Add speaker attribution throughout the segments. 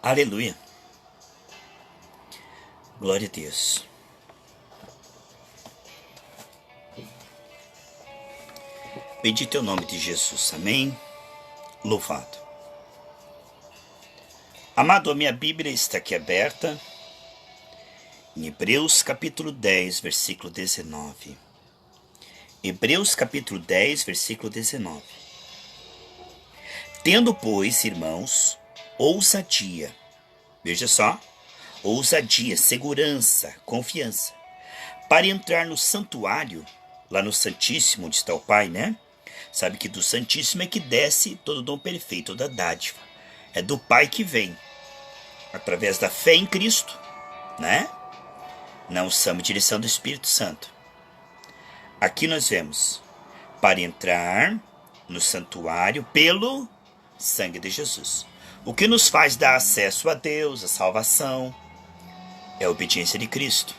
Speaker 1: Aleluia. Glória a Deus. Bendito é o nome de Jesus. Amém. Louvado. Amado, a minha Bíblia está aqui aberta. Em Hebreus capítulo 10, versículo 19. Hebreus capítulo 10, versículo 19. Tendo, pois, irmãos, ousadia. Veja só. Ousadia, segurança, confiança. Para entrar no santuário, lá no Santíssimo, onde está o Pai, né? Sabe que do Santíssimo é que desce todo o dom perfeito, toda dádiva. É do Pai que vem. Através da fé em Cristo, né? Não somos direção do Espírito Santo. Aqui nós vemos, para entrar no santuário pelo sangue de Jesus. O que nos faz dar acesso a Deus, a salvação, é a obediência de Cristo.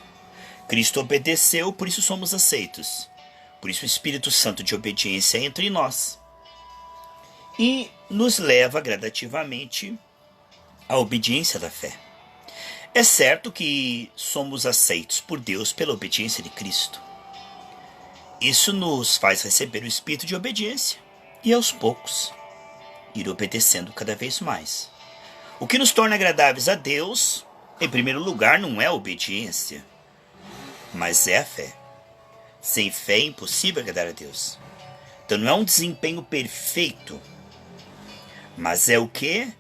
Speaker 1: Cristo obedeceu, por isso somos aceitos. Por isso o Espírito Santo de obediência entra em nós. E nos leva gradativamente à obediência da fé. É certo que somos aceitos por Deus pela obediência de Cristo. Isso nos faz receber o espírito de obediência e aos poucos ir obedecendo cada vez mais. O que nos torna agradáveis a Deus, em primeiro lugar, não é a obediência, mas é a fé. Sem fé é impossível agradar a Deus. Então não é um desempenho perfeito, mas é o quê?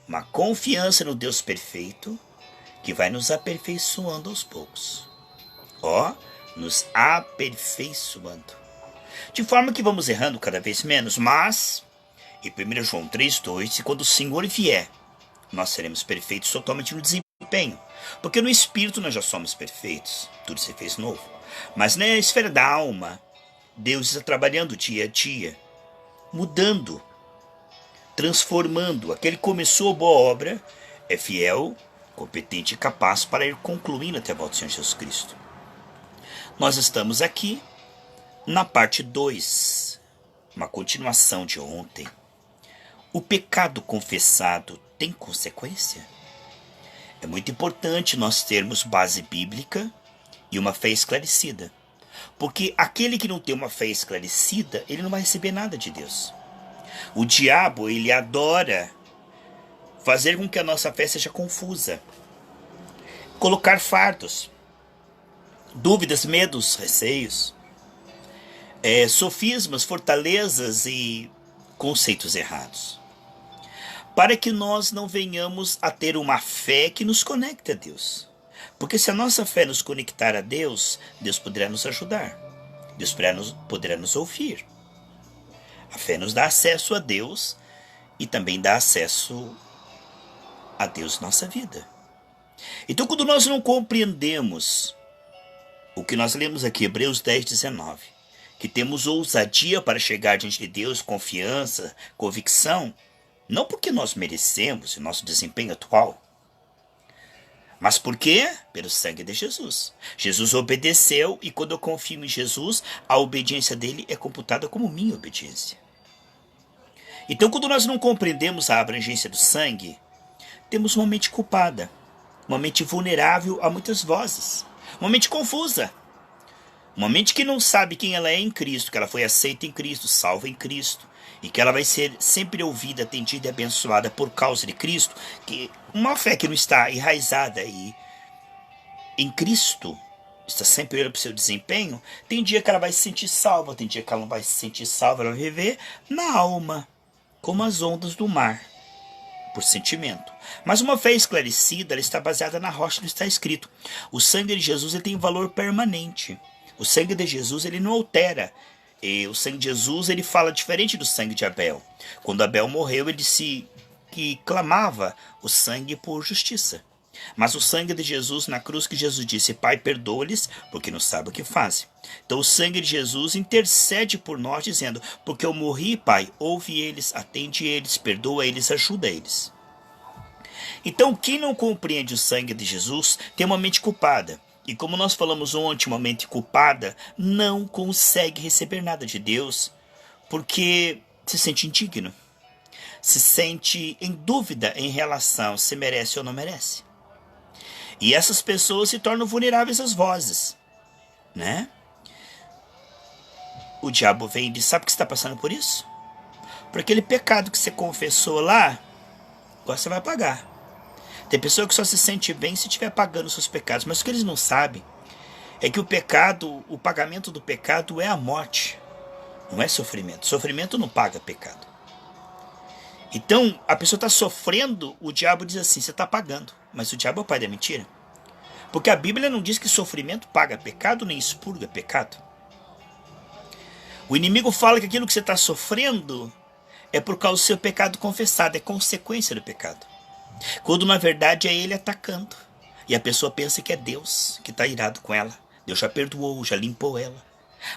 Speaker 1: Uma confiança no Deus perfeito que vai nos aperfeiçoando aos poucos. Nos aperfeiçoando. De forma que vamos errando cada vez menos, mas, em 1 João 3,2, quando o Senhor vier, nós seremos perfeitos totalmente no desempenho. Porque no Espírito nós já somos perfeitos, tudo se fez novo. Mas na esfera da alma, Deus está trabalhando dia a dia, mudando, transformando. Aquele que começou a boa obra é fiel, competente e capaz para ir concluindo até a volta do Senhor Jesus Cristo. Nós estamos aqui na parte 2, uma continuação de ontem. O pecado confessado tem consequência? É muito importante nós termos base bíblica e uma fé esclarecida. Porque aquele que não tem uma fé esclarecida, ele não vai receber nada de Deus. O diabo, ele adora fazer com que a nossa fé seja confusa. Colocar fardos, dúvidas, medos, receios, sofismas, fortalezas e conceitos errados. Para que nós não venhamos a ter uma fé que nos conecte a Deus. Porque se a nossa fé nos conectar a Deus, Deus poderá nos ajudar. Deus poderá nos ouvir. A fé nos dá acesso a Deus e também dá acesso a Deus na nossa vida. Então, quando nós não compreendemos o que nós lemos aqui, Hebreus 10, 19, que temos ousadia para chegar diante de Deus, confiança, convicção, não porque nós merecemos o nosso desempenho atual, mas porque pelo sangue de Jesus. Jesus obedeceu e quando eu confio em Jesus, a obediência dele é computada como minha obediência. Então, quando nós não compreendemos a abrangência do sangue, temos uma mente culpada, uma mente vulnerável a muitas vozes, uma mente confusa, uma mente que não sabe quem ela é em Cristo, que ela foi aceita em Cristo, salva em Cristo, e que ela vai ser sempre ouvida, atendida e abençoada por causa de Cristo, que uma fé que não está enraizada aí em Cristo, está sempre olhando para o seu desempenho, tem dia que ela vai se sentir salva, tem dia que ela não vai se sentir salva, ela vai viver na alma, como as ondas do mar, por sentimento. Mas uma fé esclarecida, ela está baseada na rocha, não está escrito. O sangue de Jesus ele tem valor permanente. O sangue de Jesus ele não altera. E o sangue de Jesus ele fala diferente do sangue de Abel. Quando Abel morreu, ele disse que clamava o sangue por justiça. Mas o sangue de Jesus na cruz, que Jesus disse: Pai, perdoa-lhes, porque não sabem o que fazem. Então o sangue de Jesus intercede por nós, dizendo: porque eu morri, Pai, ouve eles, atende eles, perdoa eles, ajuda eles. Então quem não compreende o sangue de Jesus tem uma mente culpada. E como nós falamos ontem, uma mente culpada não consegue receber nada de Deus, porque se sente indigno. se sente em dúvida em relação se merece ou não merece. E essas pessoas se tornam vulneráveis às vozes, né? O diabo vem e diz, sabe que você está passando por isso? Por aquele pecado que você confessou lá, agora você vai pagar. Tem pessoa que só se sente bem se estiver pagando os seus pecados, mas o que eles não sabem é que o pecado, o pagamento do pecado é a morte, não é sofrimento. Sofrimento não paga pecado. Então, a pessoa está sofrendo, o diabo diz assim, você está pagando. Mas o diabo é o pai da mentira. Porque a Bíblia não diz que sofrimento paga pecado, nem expurga pecado. O inimigo fala que aquilo que você está sofrendo é por causa do seu pecado confessado, é consequência do pecado. Quando na verdade é ele atacando. E a pessoa pensa que é Deus que está irado com ela. Deus já perdoou, já limpou ela.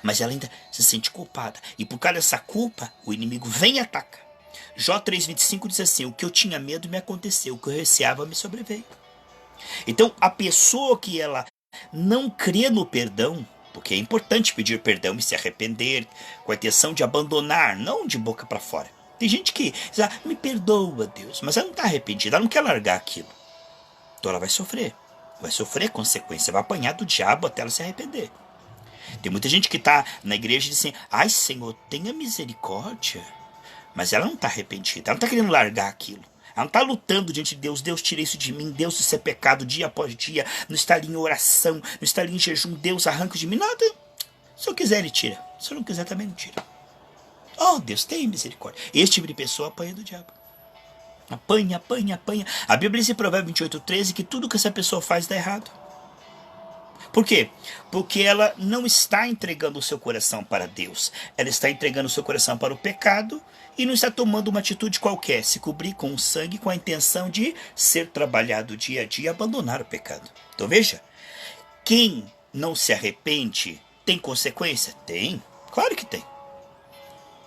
Speaker 1: Mas ela ainda se sente culpada. E por causa dessa culpa, o inimigo vem e ataca. Jó 3,25 diz assim, o que eu tinha medo me aconteceu, o que eu receava me sobreveio. Então, a pessoa que ela não crê no perdão, porque é importante pedir perdão e se arrepender, com a intenção de abandonar, não de boca para fora. Tem gente que diz, me perdoa, Deus, mas ela não está arrependida, ela não quer largar aquilo. Então ela vai sofrer consequência, vai apanhar do diabo até ela se arrepender. Tem muita gente que está na igreja e diz assim, ai Senhor, tenha misericórdia. Mas ela não está arrependida, ela não está querendo largar aquilo. Ela não está lutando diante de Deus, Deus tira isso de mim, Deus isso é pecado dia após dia, não está ali em oração, não está ali em jejum, Deus arranca de mim, nada. Se eu quiser ele tira, se eu não quiser também não tira. Oh Deus, tenha misericórdia. Esse tipo de pessoa apanha do diabo. Apanha, apanha, apanha. A Bíblia diz em Provérbios 28:13 que tudo que essa pessoa faz dá errado. Por quê? Porque ela não está entregando o seu coração para Deus. Ela está entregando o seu coração para o pecado e não está tomando uma atitude qualquer, se cobrir com o sangue com a intenção de ser trabalhado dia a dia e abandonar o pecado. Então veja, quem não se arrepende tem consequência? Tem, claro que tem.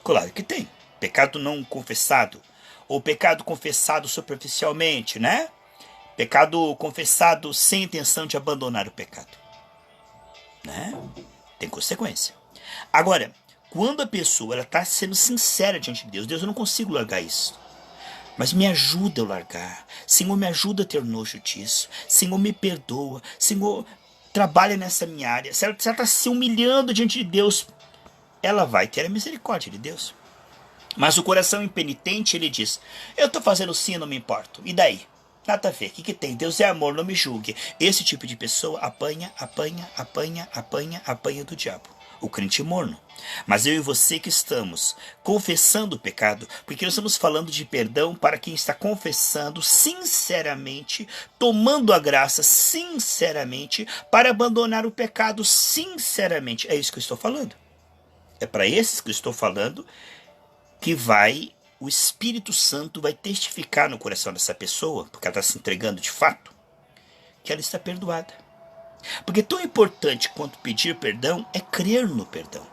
Speaker 1: Claro que tem. Pecado não confessado, ou pecado confessado superficialmente, né? Pecado confessado sem intenção de abandonar o pecado. Né? Tem consequência. Agora, quando a pessoa está sendo sincera diante de Deus, Deus, eu não consigo largar isso, mas me ajuda a largar. Senhor, me ajuda a ter nojo disso. Senhor, me perdoa. Senhor, trabalha nessa minha área. Se ela está se humilhando diante de Deus, ela vai ter a misericórdia de Deus. Mas o coração impenitente, ele diz, eu estou fazendo sim, não me importo. E daí? Nada a ver, o que tem? Deus é amor, não me julgue. Esse tipo de pessoa apanha, apanha, apanha, apanha, apanha do diabo. O crente morno. Mas eu e você que estamos confessando o pecado, porque nós estamos falando de perdão para quem está confessando sinceramente, tomando a graça sinceramente, para abandonar o pecado sinceramente. É isso que eu estou falando. É para esses que eu estou falando que o Espírito Santo vai testificar no coração dessa pessoa, porque ela está se entregando de fato, que ela está perdoada. Porque tão importante quanto pedir perdão é crer no perdão.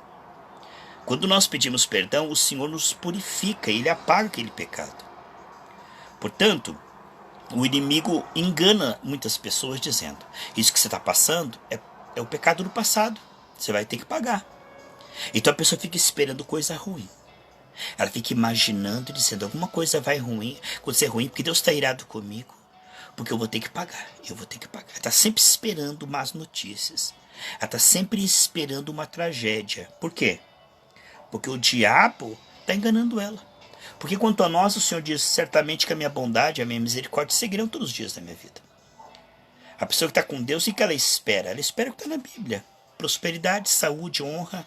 Speaker 1: Quando nós pedimos perdão, o Senhor nos purifica, Ele apaga aquele pecado. Portanto, o inimigo engana muitas pessoas dizendo, isso que você está passando é o pecado do passado, você vai ter que pagar. Então a pessoa fica esperando coisa ruim. Ela fica imaginando e dizendo, alguma coisa vai acontecer ruim, porque Deus está irado comigo, porque eu vou ter que pagar, Ela está sempre esperando más notícias. Ela está sempre esperando uma tragédia. Por quê? Porque o diabo está enganando ela. Porque quanto a nós, o Senhor diz, certamente que a minha bondade e a minha misericórdia seguirão todos os dias da minha vida. A pessoa que está com Deus, o que ela espera? Ela espera o que está na Bíblia. Prosperidade, saúde, honra,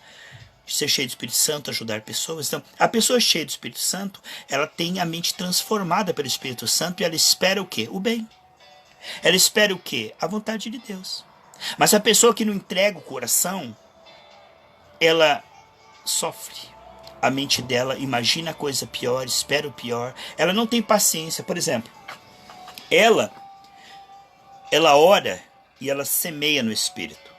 Speaker 1: ser cheio do Espírito Santo, ajudar pessoas. Então, a pessoa cheia do Espírito Santo, ela tem a mente transformada pelo Espírito Santo e ela espera o quê? O bem. Ela espera o quê? A vontade de Deus. Mas a pessoa que não entrega o coração, ela sofre. A mente dela imagina a coisa pior, espera o pior. Ela não tem paciência. Por exemplo, ela ora e ela semeia no Espírito.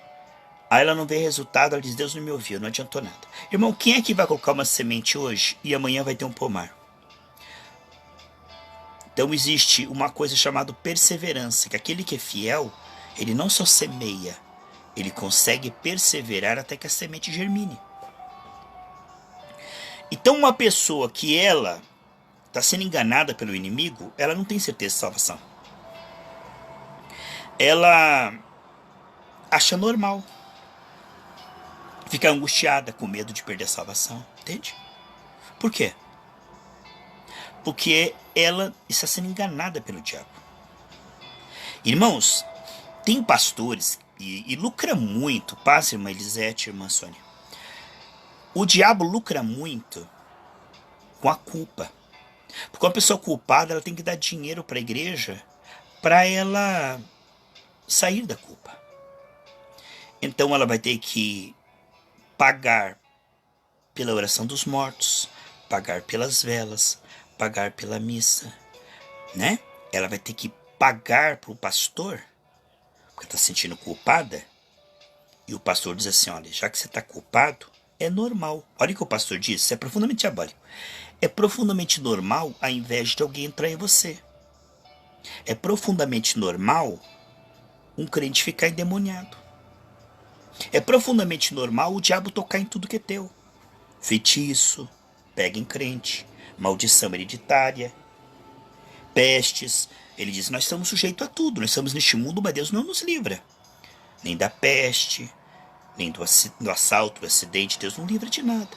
Speaker 1: Aí ela não vê resultado, ela diz, Deus não me ouviu, não adiantou nada. Irmão, quem é que vai colocar uma semente hoje e amanhã vai ter um pomar? Então existe uma coisa chamada perseverança, que aquele que é fiel, ele não só semeia, ele consegue perseverar até que a semente germine. Então uma pessoa que ela está sendo enganada pelo inimigo, ela não tem certeza de salvação. Ela acha normal ficar angustiada, com medo de perder a salvação. Entende? Por quê? Porque ela está sendo enganada pelo diabo. Irmãos, tem pastores e lucra muito. Paz, irmã Elisete, irmã Sônia. O diabo lucra muito com a culpa. Porque uma pessoa culpada, ela tem que dar dinheiro para a igreja para ela sair da culpa. Então ela vai ter que pagar pela oração dos mortos, pagar pelas velas, pagar pela missa, né? Ela vai ter que pagar para o pastor, porque está se sentindo culpada. E o pastor diz assim, olha, já que você está culpado, é normal. Olha o que o pastor diz, isso é profundamente diabólico. É profundamente normal a inveja de alguém entrar em você. É profundamente normal um crente ficar endemoniado. É profundamente normal o diabo tocar em tudo que é teu. Feitiço, pega em crente, maldição hereditária, pestes. Ele diz, nós estamos sujeitos a tudo, nós estamos neste mundo, mas Deus não nos livra. Nem da peste, nem do assalto, do acidente, Deus não livra de nada.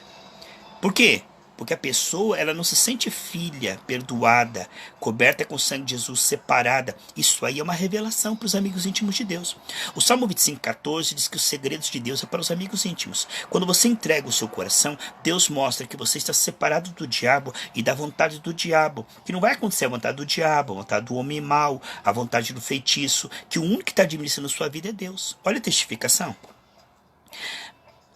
Speaker 1: Por quê? Porque a pessoa, ela não se sente filha, perdoada, coberta com o sangue de Jesus, separada. Isso aí é uma revelação para os amigos íntimos de Deus. O Salmo 25,14 diz que os segredos de Deus é para os amigos íntimos. Quando você entrega o seu coração, Deus mostra que você está separado do diabo e da vontade do diabo. Que não vai acontecer a vontade do diabo, a vontade do homem mau, a vontade do feitiço. Que o único que está administrando sua vida é Deus. Olha a testificação.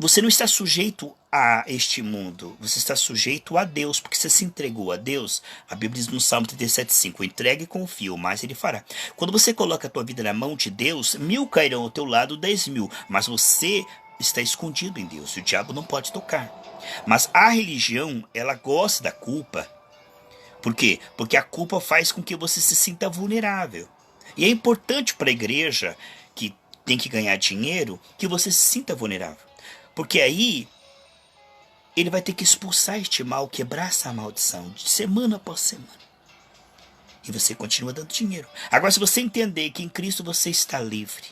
Speaker 1: Você não está sujeito a este mundo, você está sujeito a Deus, porque você se entregou a Deus. A Bíblia diz no Salmo 37,5, entregue e confia, o mais ele fará. Quando você coloca a tua vida na mão de Deus, 1000 cairão ao teu lado, 10.000, mas você está escondido em Deus, e o diabo não pode tocar. Mas a religião, ela gosta da culpa. Por quê? Porque a culpa faz com que você se sinta vulnerável. E é importante para a igreja, que tem que ganhar dinheiro, que você se sinta vulnerável. Porque aí ele vai ter que expulsar este mal, quebrar essa maldição, de semana após semana. E você continua dando dinheiro. Agora, se você entender que em Cristo você está livre,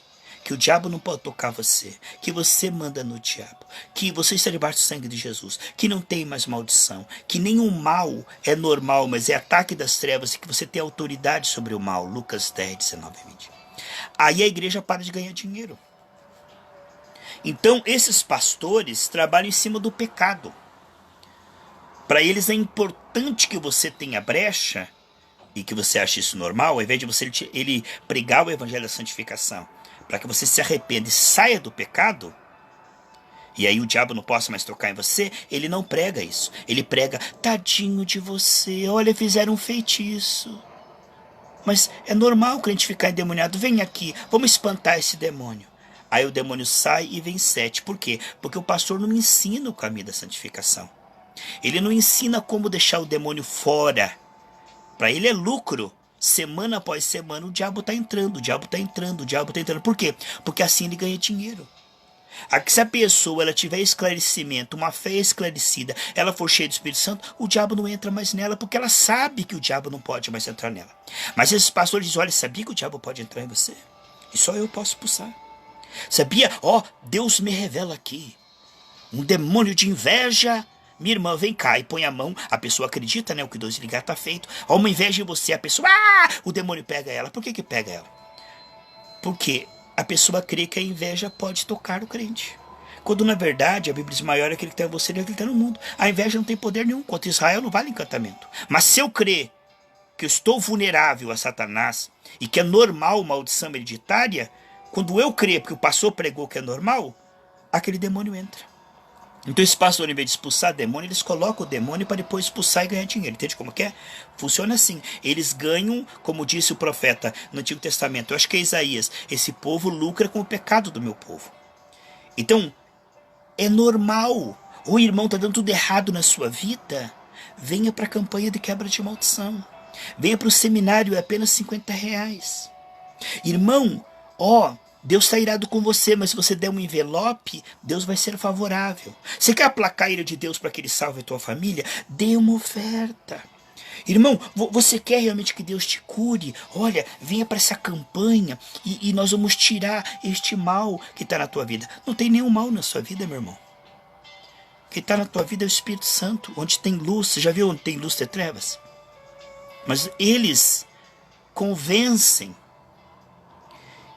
Speaker 1: que o diabo não pode tocar você, que você manda no diabo, que você está debaixo do sangue de Jesus, que não tem mais maldição, que nenhum mal é normal, mas é ataque das trevas e que você tem autoridade sobre o mal. Lucas 10, 19 e 20. Aí a igreja para de ganhar dinheiro. Então, esses pastores trabalham em cima do pecado. Para eles é importante que você tenha brecha e que você ache isso normal, ao invés de você ele pregar o evangelho da santificação, para que você se arrependa e saia do pecado, e aí o diabo não possa mais tocar em você, ele não prega isso. Ele prega, tadinho de você, olha, fizeram um feitiço. Mas é normal o crente ficar endemoniado, vem aqui, vamos espantar esse demônio. Aí o demônio sai e vem 7. Por quê? Porque o pastor não ensina o caminho da santificação. Ele não ensina como deixar o demônio fora. Para ele é lucro. Semana após semana o diabo está entrando, o diabo está entrando, o diabo está entrando. Por quê? Porque assim ele ganha dinheiro. Se a pessoa ela tiver esclarecimento, uma fé esclarecida, ela for cheia do Espírito Santo, o diabo não entra mais nela, porque ela sabe que o diabo não pode mais entrar nela. Mas esses pastores dizem, olha, sabia que o diabo pode entrar em você? E só eu posso expulsar. Sabia? Deus me revela aqui um demônio de inveja. Minha irmã, vem cá e põe a mão. A pessoa acredita, né? O que Deus ligar está feito. Uma inveja em você. A pessoa, o demônio pega ela. Por que pega ela? Porque a pessoa crê que a inveja pode tocar o crente. Quando na verdade a Bíblia diz, maior é aquele que está em você do que aquele que está no mundo. A inveja não tem poder nenhum. Contra Israel não vale encantamento. Mas se eu crer que eu estou vulnerável a Satanás e que é normal maldição hereditária, quando eu creio, porque o pastor pregou que é normal, aquele demônio entra. Então esse pastor, em vez de expulsar demônio, eles colocam o demônio para depois expulsar e ganhar dinheiro. Entende como que é? Funciona assim. Eles ganham, como disse o profeta no Antigo Testamento, eu acho que é Isaías, esse povo lucra com o pecado do meu povo. Então, é normal. O irmão está dando tudo errado na sua vida, venha para a campanha de quebra de maldição. Venha para o seminário, é apenas R$50. Irmão, Deus está irado com você, mas se você der um envelope, Deus vai ser favorável. Você quer aplacar a ira de Deus para que Ele salve a tua família? Dê uma oferta. Irmão, você quer realmente que Deus te cure? Olha, venha para essa campanha e nós vamos tirar este mal que está na tua vida. Não tem nenhum mal na sua vida, meu irmão. Quem está na tua vida é o Espírito Santo. Onde tem luz, você já viu onde tem luz tem trevas? Mas eles convencem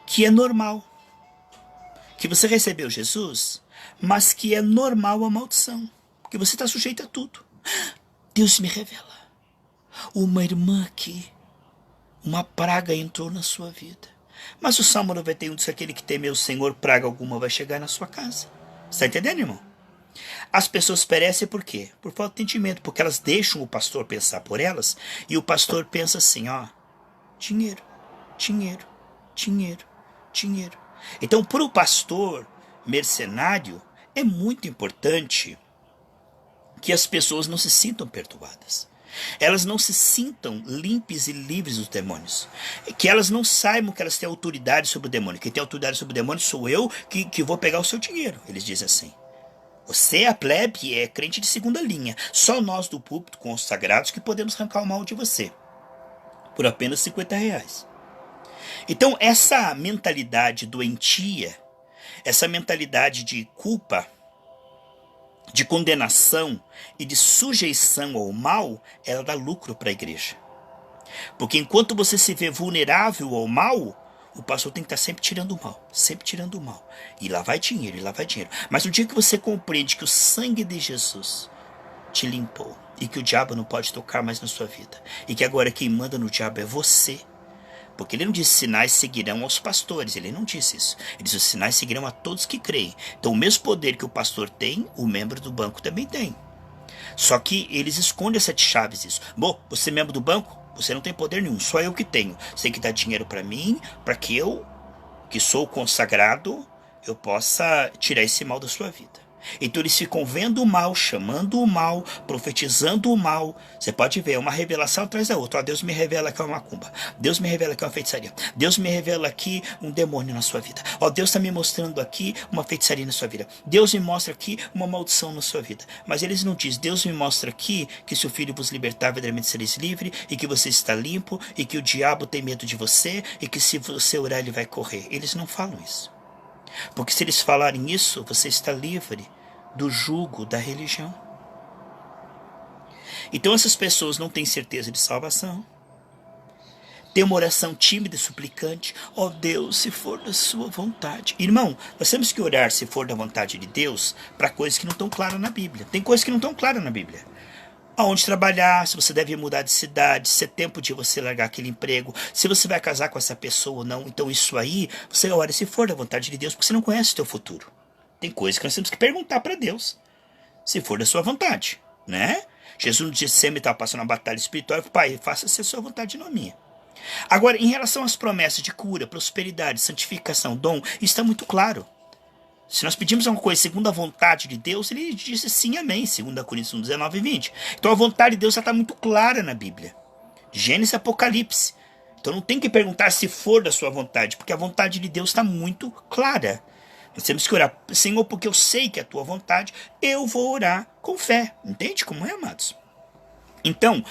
Speaker 1: que é normal, que você recebeu Jesus, mas que é normal a maldição, que você está sujeito a tudo. Deus me revela. Uma irmã aqui, uma praga entrou na sua vida. Mas o Salmo 91 diz que aquele que temeu o Senhor, praga alguma vai chegar na sua casa. Está entendendo, irmão? As pessoas perecem por quê? Por falta de entendimento, porque elas deixam o pastor pensar por elas, e o pastor pensa assim, ó, dinheiro, dinheiro, dinheiro, dinheiro. Então, para o pastor mercenário, é muito importante que as pessoas não se sintam perturbadas. Elas não se sintam limpas e livres dos demônios. Que elas não saibam que elas têm autoridade sobre o demônio. Quem tem autoridade sobre o demônio sou eu que vou pegar o seu dinheiro. Eles dizem assim. Você é a plebe, é crente de segunda linha. Só nós do púlpito consagrados que podemos arrancar o mal de você. Por apenas R$50. Então essa mentalidade doentia, essa mentalidade de culpa, de condenação e de sujeição ao mal, ela dá lucro para a igreja. Porque enquanto você se vê vulnerável ao mal, o pastor tem que estar sempre tirando o mal, sempre tirando o mal. E lá vai dinheiro, e lá vai dinheiro. Mas no dia que você compreende que o sangue de Jesus te limpou, e que o diabo não pode tocar mais na sua vida, e que agora quem manda no diabo é você, porque ele não disse sinais seguirão aos pastores, ele não disse isso. Ele disse os sinais seguirão a todos que creem. Então o mesmo poder que o pastor tem, o membro do banco também tem. Só que eles escondem as 7 chaves disso. Bom, você é membro do banco, você não tem poder nenhum, só eu que tenho. Você tem que dar dinheiro para mim, para que eu, que sou consagrado, eu possa tirar esse mal da sua vida. Então eles ficam vendo o mal, chamando o mal, profetizando o mal. Você pode ver, uma revelação atrás da outra. Ó, Deus me revela que é uma macumba. Deus me revela que é uma feitiçaria. Deus me revela aqui um demônio na sua vida. Ó, Deus está me mostrando aqui uma feitiçaria na sua vida. Deus me mostra aqui uma maldição na sua vida. Mas eles não dizem, Deus me mostra aqui que se o Filho vos libertar, verdadeiramente sereis livre, e que você está limpo, e que o diabo tem medo de você, e que se você orar ele vai correr. Eles não falam isso. Porque se eles falarem isso, você está livre do jugo da religião. Então essas pessoas não têm certeza de salvação. Tem uma oração tímida e suplicante. Ó Deus, se for da sua vontade. Irmão, nós temos que orar se for da vontade de Deus para coisas que não estão claras na Bíblia. Tem coisas que não estão claras na Bíblia. Aonde trabalhar, se você deve mudar de cidade, se é tempo de você largar aquele emprego, se você vai casar com essa pessoa ou não. Então isso aí, você ora se for da vontade de Deus, porque você não conhece o teu futuro. Tem coisas que nós temos que perguntar para Deus, se for da sua vontade, né? Jesus no Getsemane estava passando uma batalha espiritual, Pai, faça-se a sua vontade e não a minha. Agora, em relação às promessas de cura, prosperidade, santificação, dom, isso está muito claro. Se nós pedimos alguma coisa segundo a vontade de Deus, ele disse sim, amém, 2 Coríntios 19 e 20. Então a vontade de Deus já está muito clara na Bíblia. Gênesis e Apocalipse. Então não tem que perguntar se for da sua vontade, porque a vontade de Deus está muito clara. Nós temos que orar, Senhor, porque eu sei que é a tua vontade, eu vou orar com fé. Entende como é, amados? Então,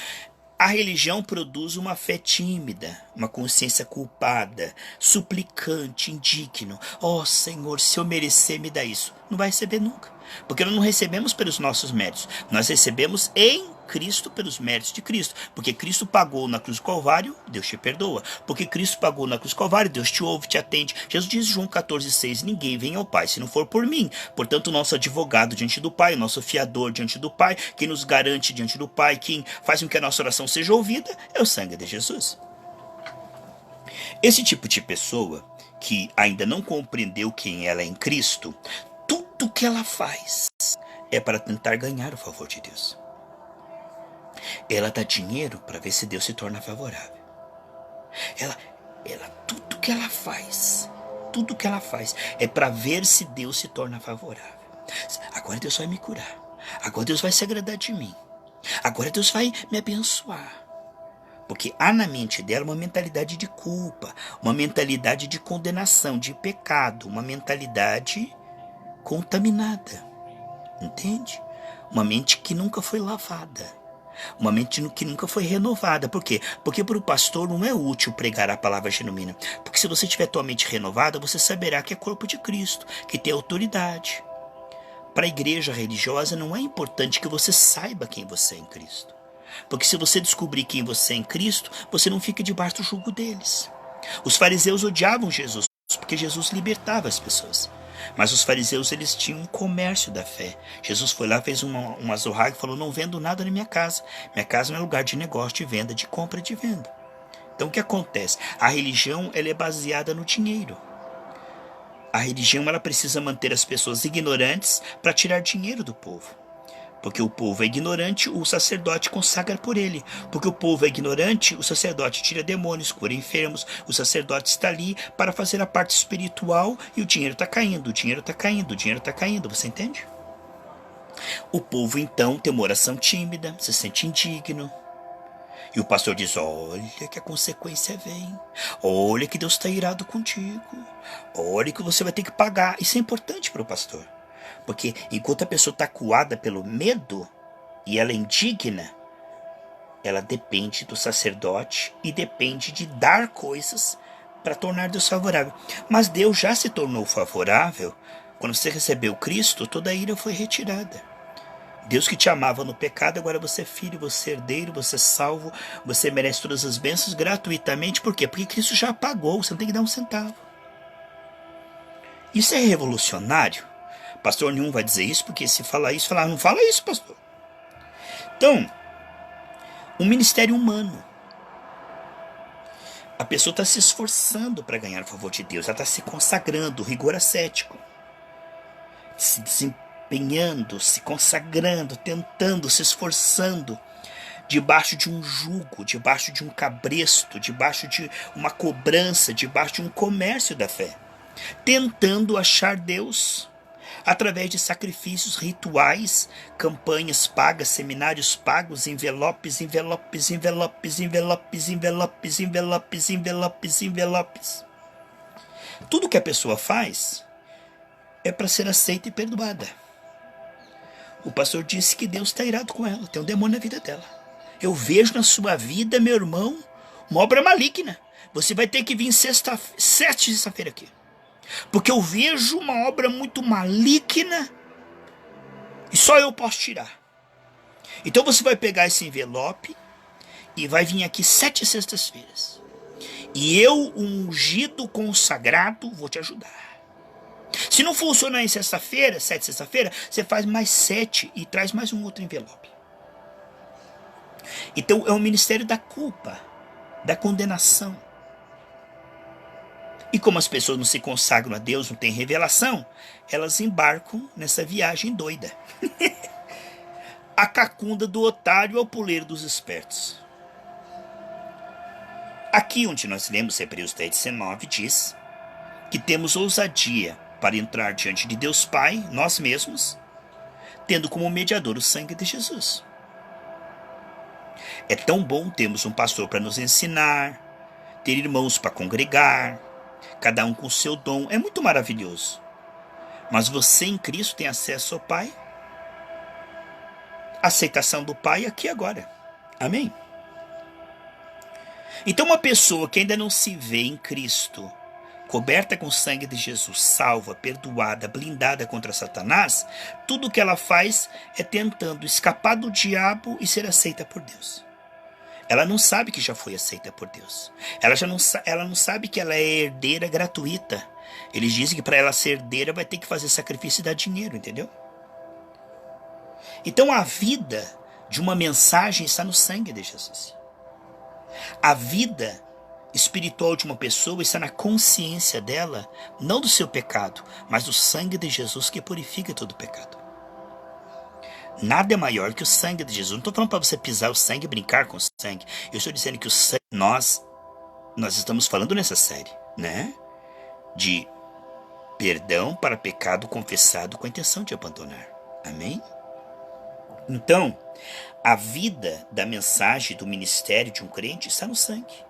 Speaker 1: a religião produz uma fé tímida, uma consciência culpada, suplicante, indigno. Ó Senhor, se eu merecer, me dá isso. Não vai receber nunca. Porque nós não recebemos pelos nossos méritos. Nós recebemos em Cristo pelos méritos de Cristo. Porque Cristo pagou na cruz do Calvário, Deus te perdoa. Porque Cristo pagou na cruz do Calvário, Deus te ouve, te atende. Jesus diz em João 14,6, ninguém vem ao Pai se não for por mim. Portanto, o nosso advogado diante do Pai, o nosso fiador diante do Pai, quem nos garante diante do Pai, quem faz com que a nossa oração seja ouvida, é o sangue de Jesus. Esse tipo de pessoa que ainda não compreendeu quem ela é em Cristo, tudo que ela faz é para tentar ganhar o favor de Deus. Ela dá dinheiro para ver se Deus se torna favorável. Tudo que ela faz é para ver se Deus se torna favorável. Agora Deus vai me curar. Agora Deus vai se agradar de mim. Agora Deus vai me abençoar. Porque há na mente dela uma mentalidade de culpa, uma mentalidade de condenação, de pecado, uma mentalidade contaminada. Entende? Uma mente que nunca foi lavada. Uma mente que nunca foi renovada. Por quê? Porque para o pastor não é útil pregar a palavra genuína. Porque se você tiver tua mente renovada, você saberá que é corpo de Cristo, que tem autoridade. Para a igreja religiosa não é importante que você saiba quem você é em Cristo. Porque se você descobrir quem você é em Cristo, você não fica debaixo do jugo deles. Os fariseus odiavam Jesus, porque Jesus libertava as pessoas. Mas os fariseus, eles tinham um comércio da fé. Jesus foi lá, fez uma zorraga e falou: não vendo nada na minha casa. Minha casa não é lugar de negócio, de venda, de compra e de venda. Então o que acontece? A religião, ela é baseada no dinheiro. A religião, ela precisa manter as pessoas ignorantes para tirar dinheiro do povo. Porque o povo é ignorante, o sacerdote consagra por ele. Porque o povo é ignorante, o sacerdote tira demônios, cura enfermos. O sacerdote está ali para fazer a parte espiritual e o dinheiro está caindo, o dinheiro está caindo, o dinheiro está caindo. Você entende? O povo, então, tem uma oração tímida, se sente indigno. E o pastor diz: olha que a consequência vem. Olha que Deus está irado contigo. Olha que você vai ter que pagar. Isso é importante para o pastor. Porque enquanto a pessoa está acuada pelo medo e ela é indigna, ela depende do sacerdote e depende de dar coisas para tornar Deus favorável. Mas Deus já se tornou favorável. Quando você recebeu Cristo, toda a ira foi retirada. Deus que te amava no pecado, agora você é filho, você é herdeiro, você é salvo, você merece todas as bênçãos gratuitamente. Por quê? Porque Cristo já pagou, você não tem que dar um centavo. Isso é revolucionário. Pastor nenhum vai dizer isso, porque se falar isso, falar: não fala isso, pastor. Então, um ministério humano. A pessoa está se esforçando para ganhar o favor de Deus, ela está se consagrando, rigor ascético, se desempenhando, se consagrando, tentando, se esforçando, debaixo de um jugo, debaixo de um cabresto, debaixo de uma cobrança, debaixo de um comércio da fé, tentando achar Deus através de sacrifícios rituais, campanhas pagas, seminários pagos, envelopes, envelopes, envelopes, envelopes, envelopes, envelopes, envelopes, envelopes. Tudo que a pessoa faz é para ser aceita e perdoada. O pastor disse que Deus está irado com ela, tem um demônio na vida dela. Eu vejo na sua vida, meu irmão, uma obra maligna. Você vai ter que vir sexta-feira aqui. Porque eu vejo uma obra muito maligna e só eu posso tirar. Então você vai pegar esse envelope e vai vir aqui 7 sextas-feiras. E eu, ungido, consagrado, vou te ajudar. Se não funcionar em sexta-feira, 7 sexta-feira, você faz mais 7 e traz mais um outro envelope. Então é o ministério da culpa, da condenação. E como as pessoas não se consagram a Deus, não têm revelação, elas embarcam nessa viagem doida. A cacunda do otário ao puleiro dos espertos. Aqui onde nós lemos Hebreus 10:19 diz que temos ousadia para entrar diante de Deus Pai, nós mesmos, tendo como mediador o sangue de Jesus. É tão bom termos um pastor para nos ensinar, ter irmãos para congregar, cada um com o seu dom, é muito maravilhoso. Mas você em Cristo tem acesso ao Pai? A aceitação do Pai aqui e agora. Amém? Então uma pessoa que ainda não se vê em Cristo, coberta com o sangue de Jesus, salva, perdoada, blindada contra Satanás, tudo o que ela faz é tentando escapar do diabo e ser aceita por Deus. Ela não sabe que já foi aceita por Deus. Ela não sabe que ela é herdeira gratuita. Eles dizem que para ela ser herdeira vai ter que fazer sacrifício e dar dinheiro, entendeu? Então a vida de uma mensagem está no sangue de Jesus. A vida espiritual de uma pessoa está na consciência dela, não do seu pecado, mas do sangue de Jesus que purifica todo o pecado. Nada é maior que o sangue de Jesus. Não estou falando para você pisar o sangue e brincar com o sangue. Eu estou dizendo que o sangue... Nós estamos falando nessa série, né? De perdão para pecado confessado com a intenção de abandonar. Amém? Então, a vida da mensagem do ministério de um crente está no sangue.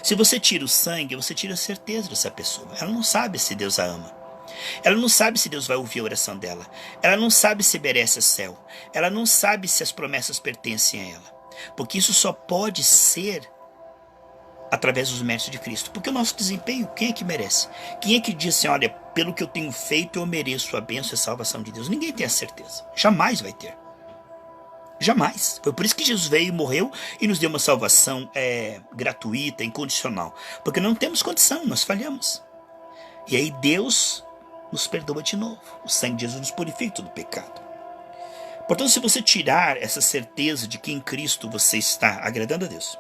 Speaker 1: Se você tira o sangue, você tira a certeza dessa pessoa. Ela não sabe se Deus a ama. Ela não sabe se Deus vai ouvir a oração dela. Ela não sabe se merece o céu. Ela não sabe se as promessas pertencem a ela. Porque isso só pode ser através dos méritos de Cristo. Porque o nosso desempenho, quem é que merece? Quem é que diz assim, olha, pelo que eu tenho feito, eu mereço a bênção e a salvação de Deus? Ninguém tem a certeza. Jamais vai ter. Jamais. Foi por isso que Jesus veio e morreu e nos deu uma salvação gratuita, incondicional. Porque não temos condição, nós falhamos. E aí Deus nos perdoa de novo. O sangue de Jesus nos purifica do pecado. Portanto, se você tirar essa certeza de que em Cristo você está agradando a Deus,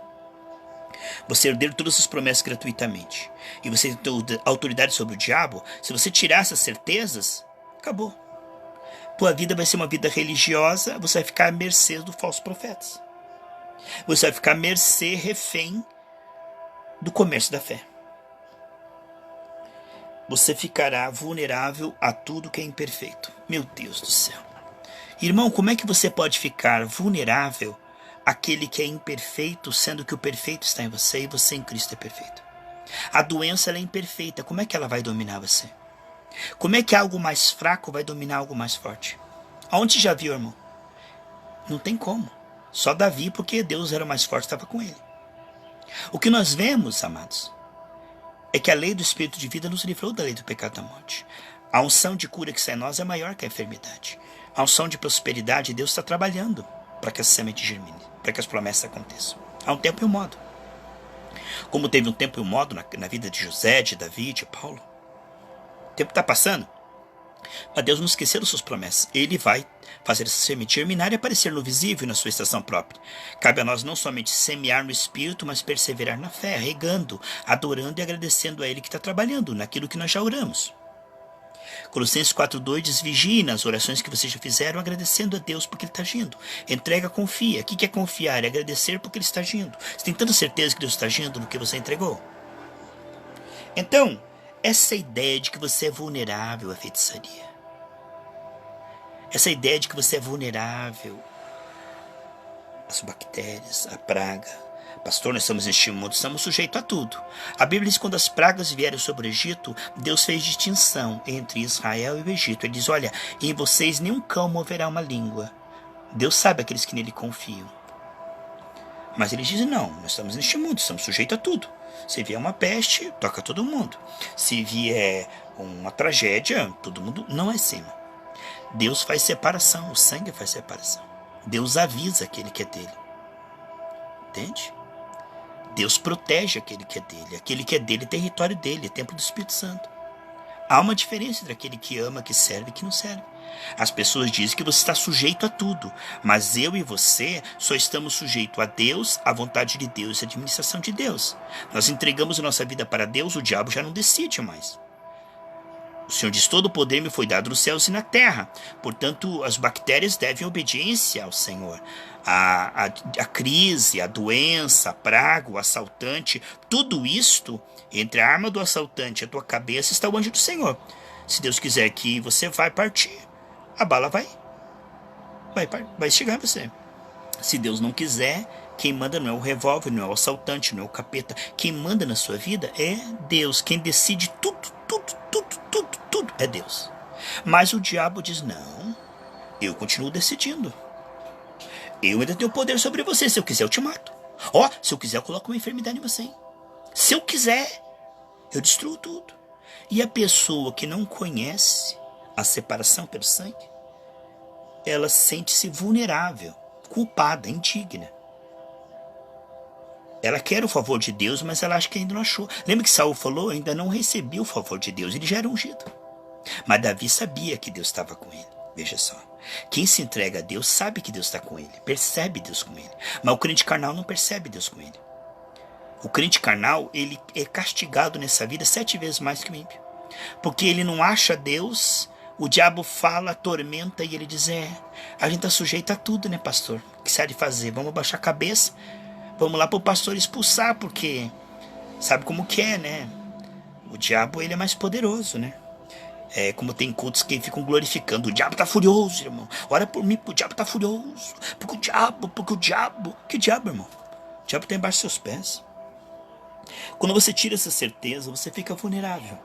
Speaker 1: você herdeiro todas as promessas gratuitamente, e você tem autoridade sobre o diabo, se você tirar essas certezas, acabou. Tua vida vai ser uma vida religiosa, você vai ficar à mercê dos falsos profetas. Você vai ficar à mercê, refém do comércio da fé. Você ficará vulnerável a tudo que é imperfeito. Meu Deus do céu. Irmão, como é que você pode ficar vulnerável àquele que é imperfeito, sendo que o perfeito está em você e você em Cristo é perfeito? A doença ela é imperfeita, como é que ela vai dominar você? Como é que algo mais fraco vai dominar algo mais forte? Aonde já viu, irmão? Não tem como. Só Davi, porque Deus era mais forte, estava com ele. O que nós vemos, amados, é que a lei do Espírito de vida nos livrou da lei do pecado e da morte. A unção de cura que sai em nós é maior que a enfermidade. A unção de prosperidade, Deus está trabalhando para que essa semente germine, para que as promessas aconteçam. Há um tempo e um modo. Como teve um tempo e um modo na vida de José, de Davi, de Paulo. O tempo está passando. Mas Deus não esqueceu das suas promessas. Ele vai fazer essa semente germinar e aparecer no visível e na sua estação própria. Cabe a nós não somente semear no Espírito, mas perseverar na fé, regando, adorando e agradecendo a Ele que está trabalhando naquilo que nós já oramos. Colossenses 4,2 diz, vigie nas orações que vocês já fizeram, agradecendo a Deus porque Ele está agindo. Entrega, confia. O que é confiar? É agradecer porque Ele está agindo. Você tem tanta certeza que Deus está agindo no que você entregou? Então, essa ideia de que você é vulnerável à feitiçaria, essa ideia de que você é vulnerável às bactérias, à praga. Pastor, nós estamos neste mundo, estamos sujeitos a tudo. A Bíblia diz que quando as pragas vieram sobre o Egito, Deus fez distinção entre Israel e o Egito. Ele diz, olha, em vocês nenhum cão moverá uma língua. Deus sabe aqueles que nele confiam. Mas ele diz, não, nós estamos neste mundo, estamos sujeitos a tudo. Se vier uma peste, toca todo mundo. Se vier uma tragédia, todo mundo não é cima. Deus faz separação, o sangue faz separação. Deus avisa aquele que é dele. Entende? Deus protege aquele que é dele. Aquele que é dele é território dele, é templo do Espírito Santo. Há uma diferença entre aquele que ama, que serve e que não serve. As pessoas dizem que você está sujeito a tudo, mas eu e você só estamos sujeitos a Deus, à vontade de Deus e à administração de Deus. Nós entregamos a nossa vida para Deus, o diabo já não decide mais. O Senhor diz, todo o poder me foi dado nos céus e na terra. Portanto, as bactérias devem obediência ao Senhor. A crise, a doença, a praga, o assaltante, tudo isto, entre a arma do assaltante e a tua cabeça, está o anjo do Senhor. Se Deus quiser que você vai partir, a bala vai chegar em você. Se Deus não quiser, quem manda não é o revólver, não é o assaltante, não é o capeta. Quem manda na sua vida é Deus. Quem decide tudo é Deus. Mas o diabo diz, não, eu continuo decidindo. Eu ainda tenho poder sobre você. Se eu quiser, eu te mato. Se eu quiser, eu coloco uma enfermidade em você. Se eu quiser, eu destruo tudo. E a pessoa que não conhece a separação pelo sangue, ela sente-se vulnerável, culpada, indigna. Ela quer o favor de Deus, mas ela acha que ainda não achou. Lembra que Saul falou? Ainda não recebi o favor de Deus. Ele já era ungido. Mas Davi sabia que Deus estava com ele. Veja só. Quem se entrega a Deus sabe que Deus está com ele. Percebe Deus com ele. Mas o crente carnal não percebe Deus com ele. O crente carnal, ele é castigado nessa vida 7 vezes mais que o ímpio. Porque ele não acha Deus, o diabo fala, atormenta e ele diz, a gente está sujeito a tudo, né, pastor? O que se há de fazer? Vamos abaixar a cabeça? Vamos lá para o pastor expulsar, porque sabe como que é, né? O diabo, ele é mais poderoso, né? É como tem cultos que ficam glorificando. O diabo está furioso, irmão. Ora por mim, porque o diabo está furioso. Porque o diabo... Que diabo, irmão? O diabo está embaixo dos seus pés. Quando você tira essa certeza, você fica vulnerável.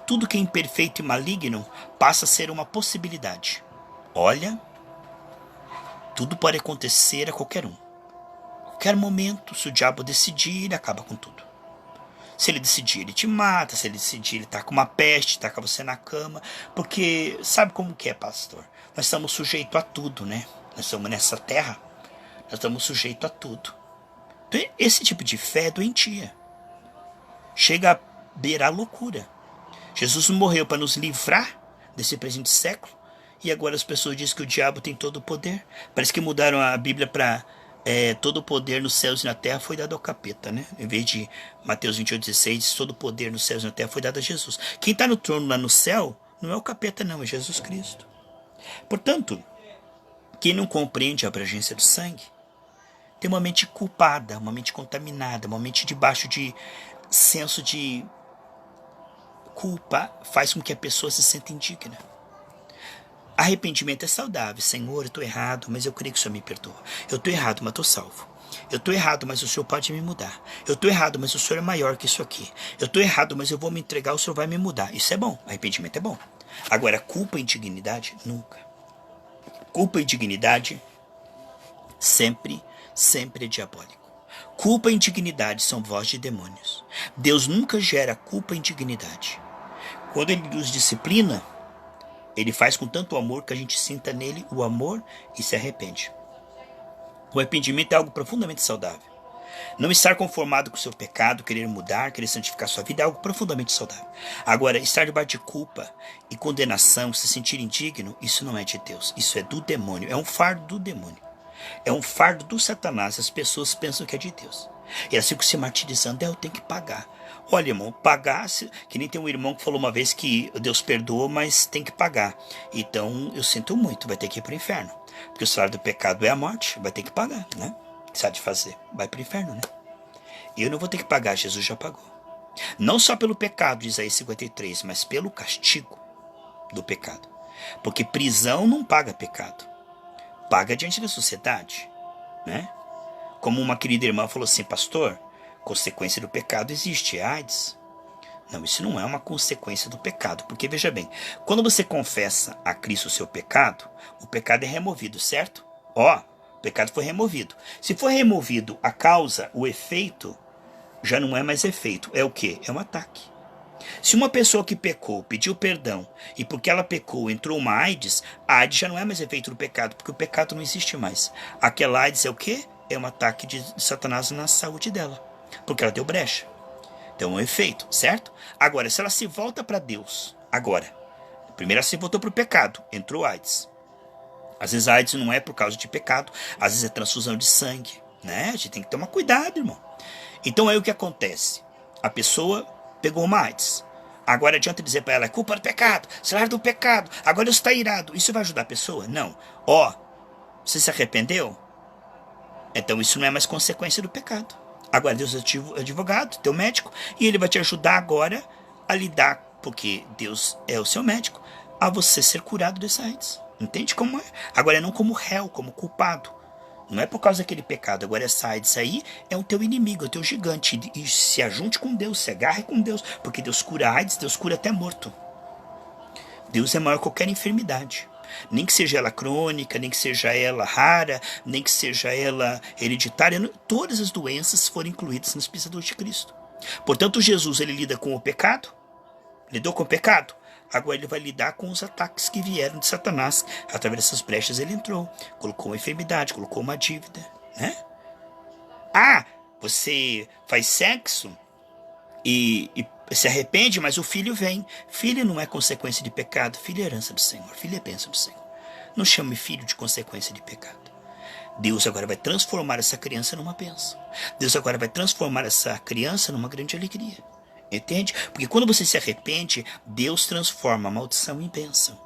Speaker 1: tudo que é imperfeito e maligno passa a ser uma possibilidade. Olha, tudo pode acontecer a qualquer um. Qualquer momento, se o diabo decidir, ele acaba com tudo. Se ele decidir, ele te mata. Se ele decidir, ele taca uma peste, taca você na cama. Porque sabe como que é, pastor? Nós estamos sujeitos a tudo, né? Nós estamos nessa terra. Nós estamos sujeitos a tudo. Então, esse tipo de fé é doentia. Chega a beirar a loucura. Jesus morreu para nos livrar desse presente século. E agora as pessoas dizem que o diabo tem todo o poder. Parece que mudaram a Bíblia para... todo o poder nos céus e na terra foi dado ao capeta, né? Em vez de Mateus 28,16, diz todo o poder nos céus e na terra foi dado a Jesus. Quem está no trono lá no céu não é o capeta, não, é Jesus Cristo. Portanto, quem não compreende a abrangência do sangue tem uma mente culpada, uma mente contaminada, uma mente debaixo de senso de culpa, faz com que a pessoa se sinta indigna. Arrependimento é saudável. Senhor, eu estou errado, mas eu creio que o Senhor me perdoa. Eu estou errado, mas estou salvo. Eu estou errado, mas o Senhor pode me mudar. Eu estou errado, mas o Senhor é maior que isso aqui. Eu estou errado, mas eu vou me entregar, o Senhor vai me mudar. Isso é bom, arrependimento é bom. Agora, culpa e indignidade, nunca. Culpa e indignidade, sempre é diabólico. Culpa e indignidade são voz de demônios. Deus nunca gera culpa e indignidade. Quando Ele nos disciplina, Ele faz com tanto amor que a gente sinta nele o amor e se arrepende. O arrependimento é algo profundamente saudável. Não estar conformado com o seu pecado, querer mudar, querer santificar sua vida é algo profundamente saudável. Agora, estar debaixo de culpa e condenação, se sentir indigno, isso não é de Deus. Isso é do demônio. É um fardo do demônio. É um fardo do Satanás. As pessoas pensam que é de Deus. E elas ficam se martirizando. Eu tenho que pagar. Olha, irmão, pagar, que nem tem um irmão que falou uma vez que Deus perdoa, mas tem que pagar. Então, eu sinto muito, vai ter que ir para o inferno. Porque o salário do pecado é a morte, vai ter que pagar, né? O que sabe de fazer? Vai para o inferno, né? Eu não vou ter que pagar, Jesus já pagou. Não só pelo pecado, de Isaías 53, mas pelo castigo do pecado. Porque prisão não paga pecado. Paga diante da sociedade, né? Como uma querida irmã falou assim, pastor, consequência do pecado existe, é AIDS. Não, isso não é uma consequência do pecado, porque veja bem, quando você confessa a Cristo o seu pecado, o pecado é removido, certo? Ó, o pecado foi removido. Se for removido a causa, o efeito, já não é mais efeito, é o quê? É um ataque. Se uma pessoa que pecou pediu perdão e porque ela pecou entrou uma AIDS, a AIDS já não é mais efeito do pecado, porque o pecado não existe mais. Aquela AIDS é o quê? É um ataque de Satanás na saúde dela, porque ela deu brecha. Então é um efeito, certo? Agora, se ela se volta para Deus, agora, primeiro ela se voltou para o pecado, entrou AIDS. Às vezes a AIDS não é por causa de pecado, às vezes é transfusão de sangue, né? A gente tem que tomar cuidado, irmão. Então aí o que acontece? A pessoa pegou uma AIDS. Agora adianta dizer para ela, é culpa do pecado, salário do pecado, agora Deus está irado. Isso vai ajudar a pessoa? Não. Ó, você se arrependeu? Então isso não é mais consequência do pecado. Agora Deus é advogado, teu médico, e ele vai te ajudar agora a lidar, porque Deus é o seu médico, a você ser curado dessa AIDS. Entende como é? Agora não como réu, como culpado. Não é por causa daquele pecado. Agora essa AIDS aí é o teu inimigo, é o teu gigante. E se ajunte com Deus, se agarre com Deus, porque Deus cura AIDS, Deus cura até morto. Deus é maior que qualquer enfermidade. Nem que seja ela crônica, nem que seja ela rara, nem que seja ela hereditária, todas as doenças foram incluídas nos pisadores de Cristo. Portanto, Jesus ele lida com o pecado, lidou com o pecado, agora ele vai lidar com os ataques que vieram de Satanás. Através dessas brechas ele entrou, colocou uma enfermidade, colocou uma dívida, né? Ah, você faz sexo e se arrepende, mas o filho vem. Filho não é consequência de pecado, filho é herança do Senhor, filho é bênção do Senhor. Não chame filho de consequência de pecado. Deus agora vai transformar essa criança numa bênção. Deus agora vai transformar essa criança numa grande alegria. Entende? Porque quando você se arrepende, Deus transforma a maldição em bênção.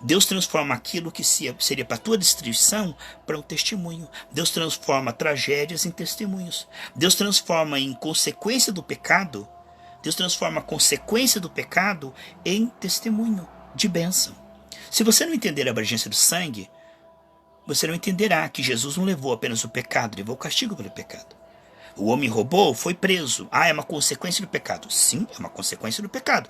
Speaker 1: Deus transforma aquilo que seria para a tua destruição para um testemunho. Deus transforma tragédias em testemunhos. Deus transforma em consequência do pecado, Deus transforma a consequência do pecado em testemunho de bênção. Se você não entender a abrangência do sangue, você não entenderá que Jesus não levou apenas o pecado, levou o castigo pelo pecado. O homem roubou, foi preso. Ah, é uma consequência do pecado. Sim, é uma consequência do pecado.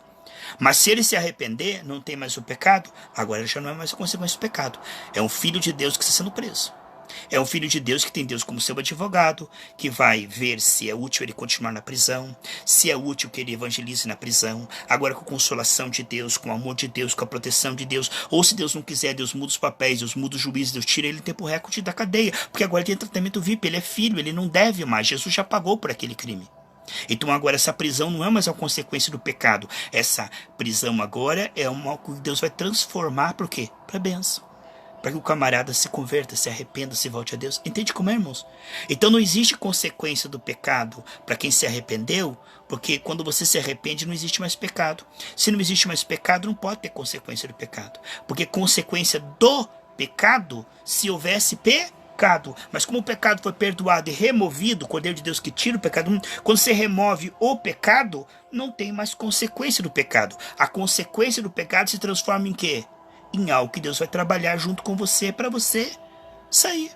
Speaker 1: Mas se ele se arrepender, não tem mais o pecado, agora ele já não é mais a consequência do pecado. É um filho de Deus que está sendo preso. É um filho de Deus que tem Deus como seu advogado, que vai ver se é útil ele continuar na prisão, se é útil que ele evangelize na prisão, agora com a consolação de Deus, com o amor de Deus, com a proteção de Deus, ou se Deus não quiser, Deus muda os papéis, Deus muda os juízes, Deus tira ele em tempo recorde da cadeia, porque agora ele tem tratamento VIP, ele é filho, ele não deve mais, Jesus já pagou por aquele crime. Então agora essa prisão não é mais a consequência do pecado, essa prisão agora é uma que Deus vai transformar para o quê? Para a bênção. Para que o camarada se converta, se arrependa, se volte a Deus. Entende como é, irmãos? Então não existe consequência do pecado para quem se arrependeu, porque quando você se arrepende não existe mais pecado. Se não existe mais pecado, não pode ter consequência do pecado. Porque consequência do pecado, se houvesse pecado. Mas como o pecado foi perdoado e removido, o Cordeiro de Deus que tira o pecado, quando você remove o pecado, não tem mais consequência do pecado. A consequência do pecado se transforma em quê? Em algo que Deus vai trabalhar junto com você para você sair.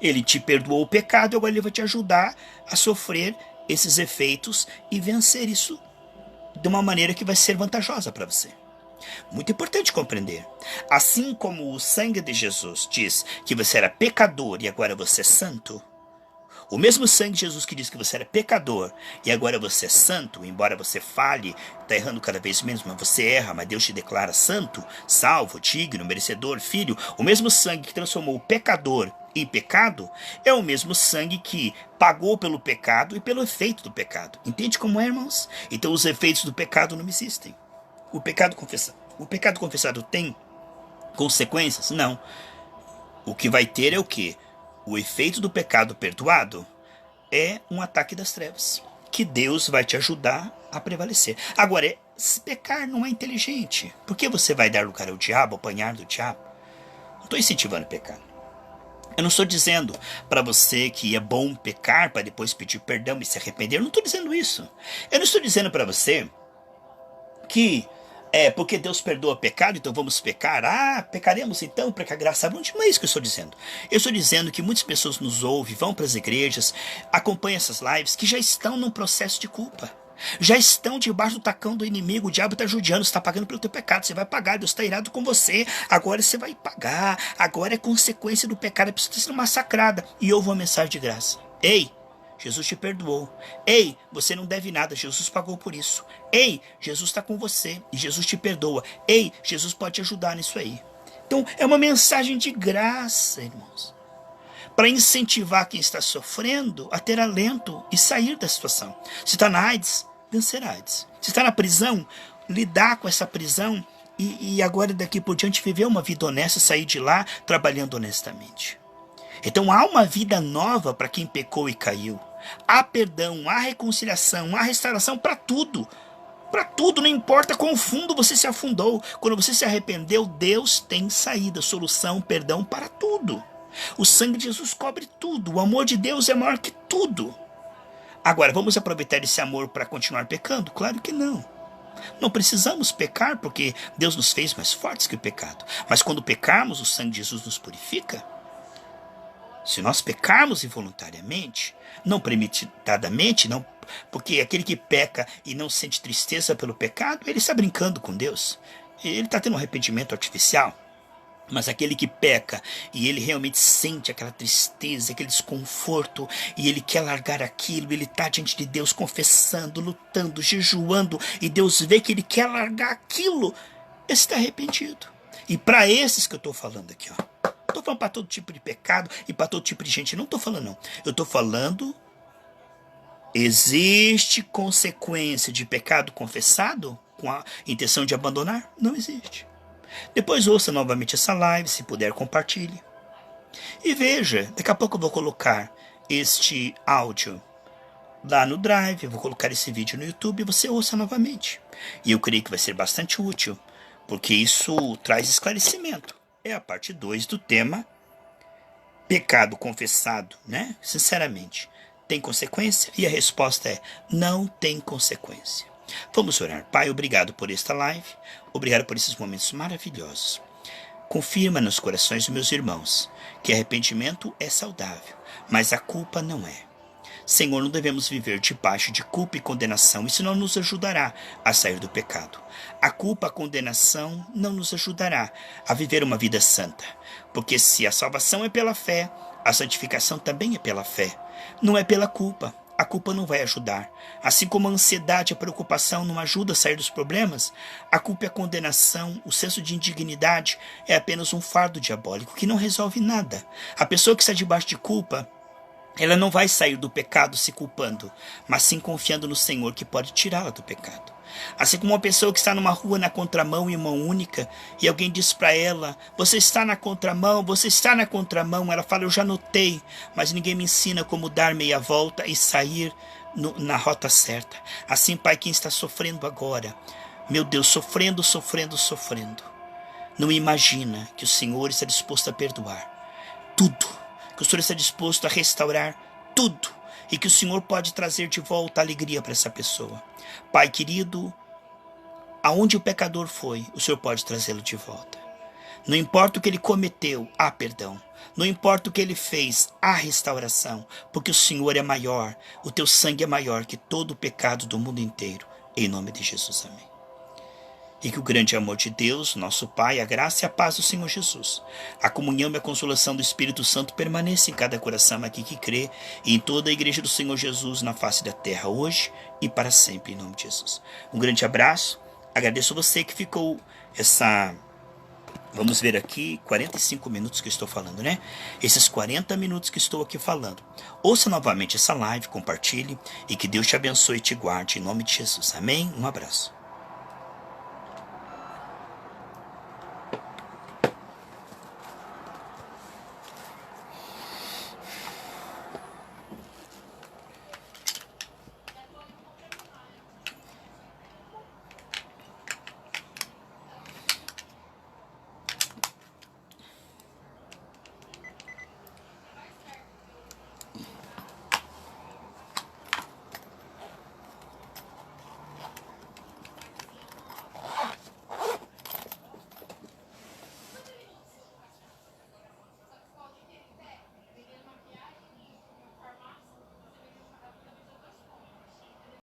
Speaker 1: Ele te perdoou o pecado, agora ele vai te ajudar a sofrer esses efeitos e vencer isso de uma maneira que vai ser vantajosa para você. Muito importante compreender. Assim como o sangue de Jesus diz que você era pecador e agora você é santo, o mesmo sangue de Jesus que diz que você era pecador e agora você é santo, embora você falhe, está errando cada vez menos, mas você erra, mas Deus te declara santo, salvo, digno, merecedor, filho. O mesmo sangue que transformou o pecador em pecado é o mesmo sangue que pagou pelo pecado e pelo efeito do pecado. Entende como é, irmãos? Então os efeitos do pecado não existem. O pecado confessado tem consequências? Não. O que vai ter é o quê? O efeito do pecado perdoado é um ataque das trevas, que Deus vai te ajudar a prevalecer. Agora, pecar não é inteligente. Por que você vai dar lugar ao diabo, apanhar do diabo? Não estou incentivando a pecar. Eu não estou dizendo para você que é bom pecar para depois pedir perdão e se arrepender. Eu não estou dizendo isso. Eu não estou dizendo para você que porque Deus perdoa pecado, então vamos pecar. Ah, pecaremos então para que a graça abunde. Não é isso que eu estou dizendo. Eu estou dizendo que muitas pessoas nos ouvem, vão para as igrejas, acompanham essas lives, que já estão num processo de culpa. Já estão debaixo do tacão do inimigo, o diabo está judiando, você está pagando pelo teu pecado, você vai pagar, Deus está irado com você, agora você vai pagar, agora é consequência do pecado, a pessoa está sendo massacrada. E ouve uma mensagem de graça. Ei, Jesus te perdoou. Ei, você não deve nada, Jesus pagou por isso. Ei, Jesus está com você e Jesus te perdoa. Ei, Jesus pode te ajudar nisso aí. Então, é uma mensagem de graça, irmãos, para incentivar quem está sofrendo a ter alento e sair da situação. Se está na AIDS, vencer a AIDS. Se está na prisão, lidar com essa prisão e agora daqui por diante viver uma vida honesta, sair de lá trabalhando honestamente. Então há uma vida nova para quem pecou e caiu. Há perdão, há reconciliação, há restauração para tudo. Para tudo, não importa quão fundo você se afundou. Quando você se arrependeu, Deus tem saída, solução, perdão para tudo. O sangue de Jesus cobre tudo. O amor de Deus é maior que tudo. Agora, vamos aproveitar esse amor para continuar pecando? Claro que não. Não precisamos pecar porque Deus nos fez mais fortes que o pecado. Mas quando pecarmos, o sangue de Jesus nos purifica. Se nós pecarmos involuntariamente, não premeditadamente, não, porque aquele que peca e não sente tristeza pelo pecado, ele está brincando com Deus. Ele está tendo um arrependimento artificial. Mas aquele que peca e ele realmente sente aquela tristeza, aquele desconforto, e ele quer largar aquilo, ele está diante de Deus confessando, lutando, jejuando, e Deus vê que ele quer largar aquilo, esse está arrependido. E para esses que eu estou falando aqui, ó. Estou falando para todo tipo de pecado e para todo tipo de gente. Não estou falando, não. Eu estou falando, existe consequência de pecado confessado com a intenção de abandonar? Não existe. Depois ouça novamente essa live, se puder compartilhe. E veja, daqui a pouco eu vou colocar este áudio lá no Drive, eu vou colocar esse vídeo no YouTube e você ouça novamente. E eu creio que vai ser bastante útil, porque isso traz esclarecimento. É a parte 2 do tema pecado confessado, né? Sinceramente, tem consequência? E a resposta é, não tem consequência. Vamos orar. Pai, obrigado por esta live, obrigado por esses momentos maravilhosos. Confirma nos corações dos meus irmãos que arrependimento é saudável, mas a culpa não é. Senhor, não devemos viver debaixo de culpa e condenação. Isso não nos ajudará a sair do pecado. A culpa, a condenação não nos ajudará a viver uma vida santa. Porque se a salvação é pela fé, a santificação também é pela fé. Não é pela culpa. A culpa não vai ajudar. Assim como a ansiedade e a preocupação não ajudam a sair dos problemas, a culpa e a condenação, o senso de indignidade é apenas um fardo diabólico que não resolve nada. A pessoa que está debaixo de culpa, ela não vai sair do pecado se culpando, mas sim confiando no Senhor que pode tirá-la do pecado. Assim como uma pessoa que está numa rua na contramão em mão única e alguém diz para ela, você está na contramão, você está na contramão. Ela fala, eu já notei, mas ninguém me ensina como dar meia volta e sair na rota certa. Assim, Pai, quem está sofrendo agora, meu Deus, sofrendo, não imagina que o Senhor está disposto a perdoar tudo, que o Senhor está disposto a restaurar tudo e que o Senhor pode trazer de volta a alegria para essa pessoa. Pai querido, aonde o pecador foi, o Senhor pode trazê-lo de volta. Não importa o que ele cometeu, há perdão. Não importa o que ele fez, há restauração, porque o Senhor é maior, o teu sangue é maior que todo o pecado do mundo inteiro. Em nome de Jesus, amém. E que o grande amor de Deus, nosso Pai, a graça e a paz do Senhor Jesus, a comunhão e a consolação do Espírito Santo permaneça em cada coração aqui que crê e em toda a igreja do Senhor Jesus na face da terra, hoje e para sempre, em nome de Jesus. Um grande abraço, agradeço você que ficou vamos ver aqui, 45 minutos que eu estou falando, né? Esses 40 minutos que estou aqui falando. Ouça novamente essa live, compartilhe e que Deus te abençoe e te guarde, em nome de Jesus. Amém? Um abraço.